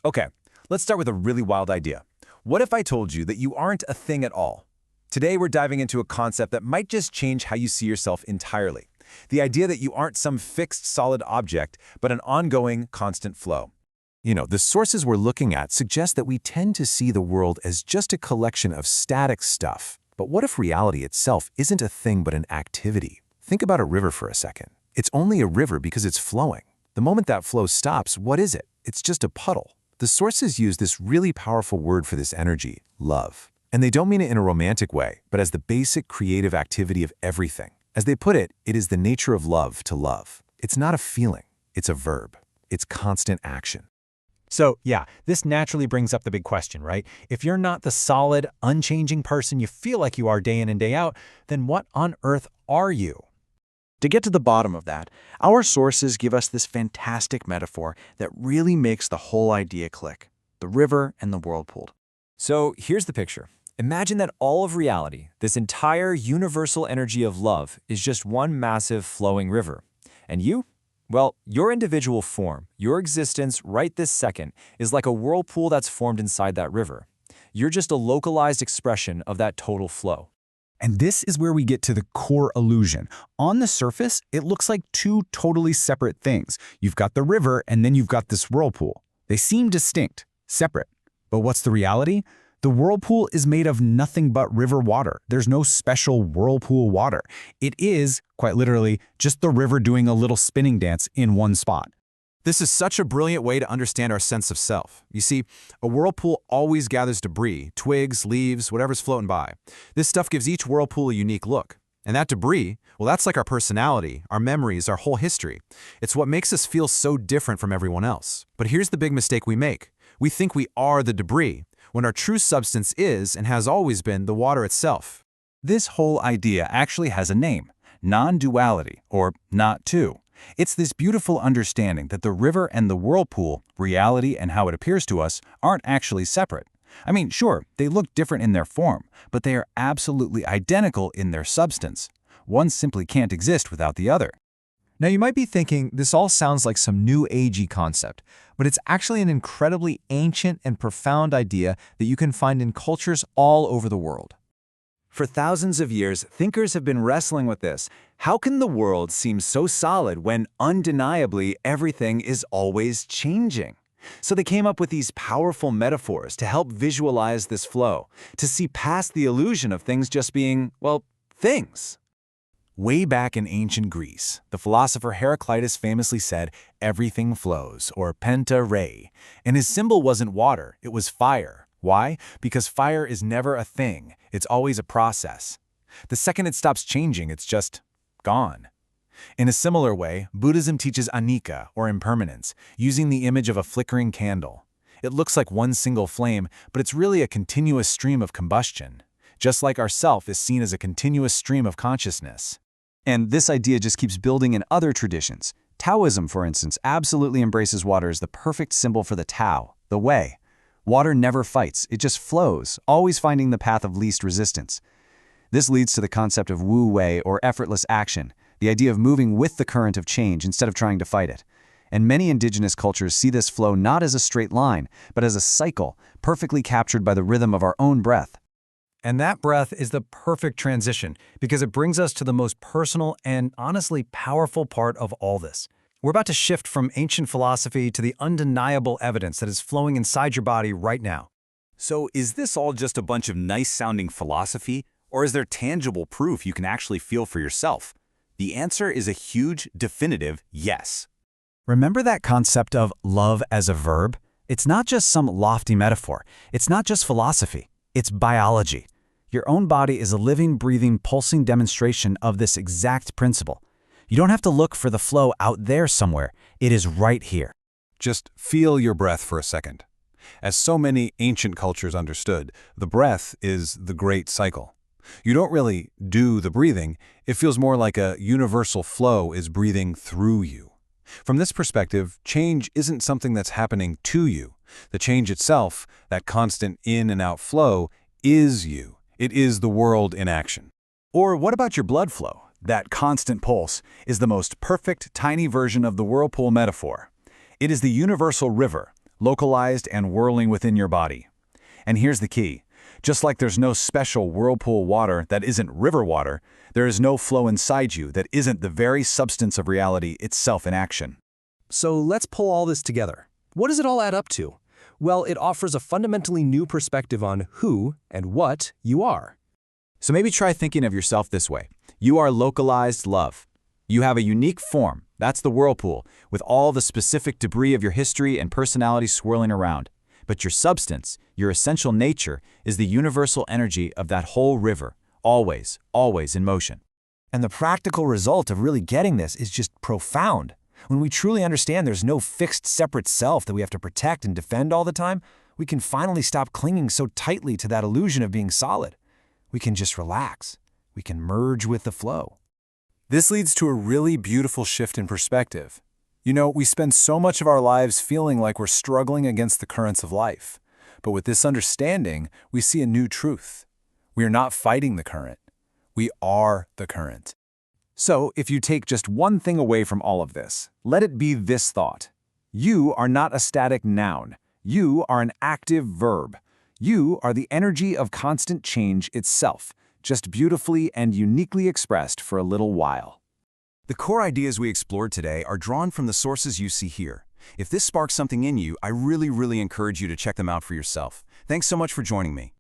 Okay, let's start with a really wild idea. What if I told you that you aren't a thing at all? Today, we're diving into a concept that might just change how you see yourself entirely. The idea that you aren't some fixed, solid object, but an ongoing, constant flow. The sources we're looking at suggest that we tend to see the world as just a collection of static stuff. But what if reality itself isn't a thing but an activity? Think about a river for a second. It's only a river because it's flowing. The moment that flow stops, what is it? It's just a puddle. The sources use this really powerful word for this energy, love. And they don't mean it in a romantic way, but as the basic creative activity of everything. As they put it, it is the nature of love to love. It's not a feeling, it's a verb. It's constant action. So, yeah, this naturally brings up the big question, right? If you're not the solid, unchanging person you feel like you are day in and day out, then what on earth are you? To get to the bottom of that, our sources give us this fantastic metaphor that really makes the whole idea click: the river and the whirlpool. So here's the picture. Imagine that all of reality, this entire universal energy of love, is just one massive flowing river. And you? Well, your individual form, your existence right this second, is like a whirlpool that's formed inside that river. You're just a localized expression of that total flow. And this is where we get to the core illusion. On the surface, it looks like two totally separate things. You've got the river, and then you've got this whirlpool. They seem distinct, separate. But what's the reality? The whirlpool is made of nothing but river water. There's no special whirlpool water. It is, quite literally, just the river doing a little spinning dance in one spot. This is such a brilliant way to understand our sense of self. You see, a whirlpool always gathers debris, twigs, leaves, whatever's floating by. This stuff gives each whirlpool a unique look. And that debris, well, that's like our personality, our memories, our whole history. It's what makes us feel so different from everyone else. But here's the big mistake we make. We think we are the debris, when our true substance is, and has always been, the water itself. This whole idea actually has a name: non-duality, or not two. It's this beautiful understanding that the river and the whirlpool, reality and how it appears to us, aren't actually separate. I mean, sure, they look different in their form, but they are absolutely identical in their substance. One simply can't exist without the other. Now you might be thinking this all sounds like some new agey concept, but it's actually an incredibly ancient and profound idea that you can find in cultures all over the world. For thousands of years, thinkers have been wrestling with this. How can the world seem so solid when undeniably everything is always changing? So they came up with these powerful metaphors to help visualize this flow, to see past the illusion of things just being, well, things. Way back in ancient Greece, the philosopher Heraclitus famously said, "Everything flows," or penta rhei. And his symbol wasn't water, it was fire. Why? Because fire is never a thing, it's always a process. The second it stops changing, it's just gone. In a similar way, Buddhism teaches anicca, or impermanence, using the image of a flickering candle. It looks like one single flame, but it's really a continuous stream of combustion. Just like our self is seen as a continuous stream of consciousness. And this idea just keeps building in other traditions. Taoism, for instance, absolutely embraces water as the perfect symbol for the Tao, the way. Water never fights, it just flows, always finding the path of least resistance. This leads to the concept of wu wei, or effortless action, the idea of moving with the current of change instead of trying to fight it. And many indigenous cultures see this flow not as a straight line, but as a cycle, perfectly captured by the rhythm of our own breath. And that breath is the perfect transition because it brings us to the most personal and honestly powerful part of all this. We're about to shift from ancient philosophy to the undeniable evidence that is flowing inside your body right now. So is this all just a bunch of nice-sounding philosophy, or is there tangible proof you can actually feel for yourself? The answer is a huge, definitive yes. Remember that concept of love as a verb? It's not just some lofty metaphor. It's not just philosophy. It's biology. Your own body is a living, breathing, pulsing demonstration of this exact principle. You don't have to look for the flow out there somewhere. It is right here. Just feel your breath for a second. As so many ancient cultures understood, the breath is the great cycle. You don't really do the breathing. It feels more like a universal flow is breathing through you. From this perspective, change isn't something that's happening to you. The change itself, that constant in and out flow, is you. It is the world in action. Or what about your blood flow? That constant pulse is the most perfect, tiny version of the whirlpool metaphor. It is the universal river, localized and whirling within your body. And here's the key. Just like there's no special whirlpool water that isn't river water, there is no flow inside you that isn't the very substance of reality itself in action. So let's pull all this together. What does it all add up to? Well, it offers a fundamentally new perspective on who and what you are. So maybe try thinking of yourself this way. You are localized love. You have a unique form, that's the whirlpool, with all the specific debris of your history and personality swirling around. But your substance, your essential nature, is the universal energy of that whole river, always, always in motion. And the practical result of really getting this is just profound. When we truly understand there's no fixed, separate self that we have to protect and defend all the time, we can finally stop clinging so tightly to that illusion of being solid. We can just relax. We can merge with the flow. This leads to a really beautiful shift in perspective. You know, we spend so much of our lives feeling like we're struggling against the currents of life. But with this understanding, we see a new truth. We are not fighting the current. We are the current. So, if you take just one thing away from all of this, let it be this thought. You are not a static noun. You are an active verb. You are the energy of constant change itself, just beautifully and uniquely expressed for a little while. The core ideas we explored today are drawn from the sources you see here. If this sparks something in you, I really encourage you to check them out for yourself. Thanks so much for joining me.